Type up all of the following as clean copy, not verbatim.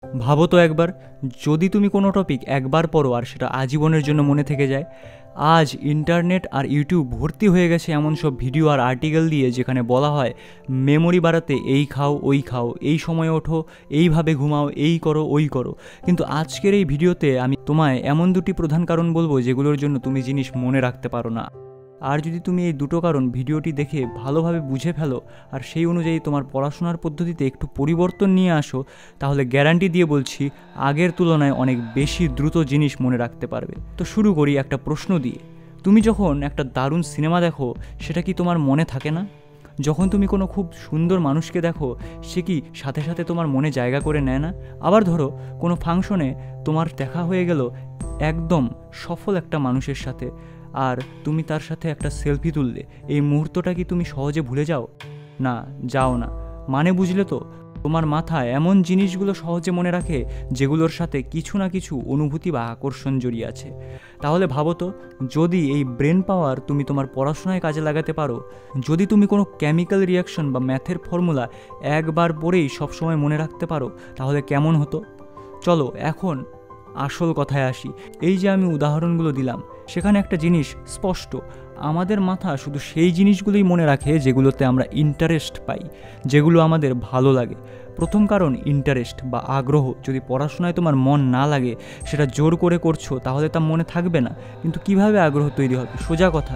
ভাবো তো একবার, যদি তুমি কোনো টপিক একবার পড়ো আর সেটা আজীবনের জন্য মনে থেকে যায়। আজ ইন্টারনেট আর ইউটিউব ভর্তি হয়ে গেছে এমন সব ভিডিও আর আর্টিকেল দিয়ে, যেখানে বলা হয় মেমোরি বাড়াতে এই খাও ওই খাও, এই সময় ওঠো, এইভাবে ঘুমাও, এই করো ওই করো। কিন্তু আজকের এই ভিডিওতে আমি তোমায় এমন দুটি প্রধান কারণ বলবো যেগুলোর জন্য তুমি জিনিস মনে রাখতে পারো না। আর যদি তুমি এই দুটো কারণ ভিডিওটি দেখে ভালোভাবে বুঝে ফেলো আর সেই অনুযায়ী তোমার পড়াশোনার পদ্ধতিতে একটু পরিবর্তন নিয়ে আসো, তাহলে গ্যারান্টি দিয়ে বলছি আগের তুলনায় অনেক বেশি দ্রুত জিনিস মনে রাখতে পারবে। তো শুরু করি একটা প্রশ্ন দিয়ে। তুমি যখন একটা দারুণ সিনেমা দেখো, সেটা কি তোমার মনে থাকে না? যখন তুমি কোনো খুব সুন্দর মানুষকে দেখো, সে কি সাথে সাথে তোমার মনে জায়গা করে নেয় না? আবার ধরো, কোনো ফাংশনে তোমার দেখা হয়ে গেল একদম সফল একটা মানুষের সাথে, আর তুমি তার সাথে একটা সেলফি তুললে, এই মুহূর্তটা কি তুমি সহজে ভুলে যাও? না, যাও না। মানে বুঝলে তো? তোমার মাথায় এমন জিনিসগুলো সহজে মনে রাখে যেগুলোর সাথে কিছু না কিছু অনুভূতি বা আকর্ষণ জড়িয়ে আছে। তাহলে ভাবো তো, যদি এই ব্রেন পাওয়ার তুমি তোমার পড়াশোনায় কাজে লাগাতে পারো, যদি তুমি কোনো কেমিক্যাল রিয়াকশন বা ম্যাথের ফর্মুলা একবার পড়েই সবসময় মনে রাখতে পারো, তাহলে কেমন হতো? চলো এখন আসল কথায় আসি। এই যে আমি উদাহরণগুলো দিলাম, সেখানে একটা জিনিস স্পষ্ট, আমাদের মাথা শুধু সেই জিনিসগুলোই মনে রাখে যেগুলোতে আমরা ইন্টারেস্ট পাই, যেগুলো আমাদের ভালো লাগে। প্রথম কারণ ইন্টারেস্ট বা আগ্রহ। যদি পড়াশোনায় তোমার মন না লাগে, সেটা জোর করে করছো, তাহলে তা মনে থাকবে না। কিন্তু কিভাবে আগ্রহ তৈরি হবে? সোজা কথা,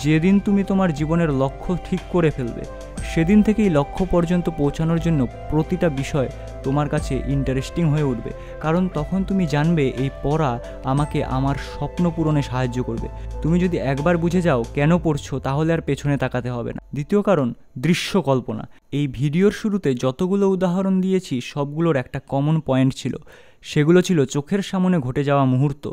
যেদিন তুমি তোমার জীবনের লক্ষ্য ঠিক করে ফেলবে, সেদিন থেকেই লক্ষ্য পর্যন্ত পৌঁছানোর জন্য প্রতিটা বিষয় তোমার কাছে ইন্টারেস্টিং হয়ে উঠবে। কারণ তখন তুমি জানবে এই পড়া আমাকে আমার স্বপ্ন পূরণে সাহায্য করবে। তুমি যদি একবার বুঝে যাও কেন পড়ছো, তাহলে আর পেছনে তাকাতে হবে না। দ্বিতীয় কারণ দৃশ্য কল্পনা। এই ভিডিওর শুরুতে যতগুলো উদাহরণ দিয়েছি, সবগুলোর একটা কমন পয়েন্ট ছিল। সেগুলো ছিল চোখের সামনে ঘটে যাওয়া মুহূর্ত।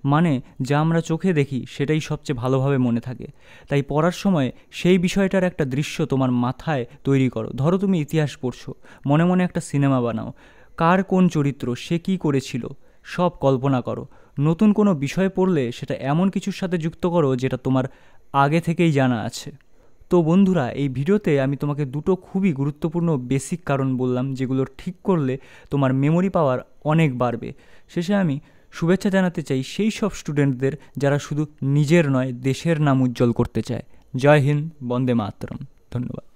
মানে যা আমরা চোখে দেখি সেটাই সবচেয়ে ভালোভাবে মনে থাকে। তাই পড়ার সময় সেই বিষয়টার একটা দৃশ্য তোমার মাথায় তৈরি করো। ধরো তুমি ইতিহাস পড়ছো, মনে মনে একটা সিনেমা বানাও। কার কোন চরিত্র, সে কী করেছিল, সব কল্পনা করো। নতুন কোনো বিষয় পড়লে সেটা এমন কিছুর সাথে যুক্ত করো যেটা তোমার আগে থেকেই জানা আছে। তো বন্ধুরা, এই ভিডিওতে আমি তোমাকে দুটো খুবই গুরুত্বপূর্ণ বেসিক কারণ বললাম, যেগুলো ঠিক করলে তোমার মেমোরি পাওয়ার অনেক বাড়বে। শেষে আমি শুভেচ্ছা জানাতে চাই সেই সব স্টুডেন্টদের যারা শুধু নিজের নয়, দেশের নাম উজ্জ্বল করতে চায়। জয় হিন্দ, বন্দে মাতরম। ধন্যবাদ।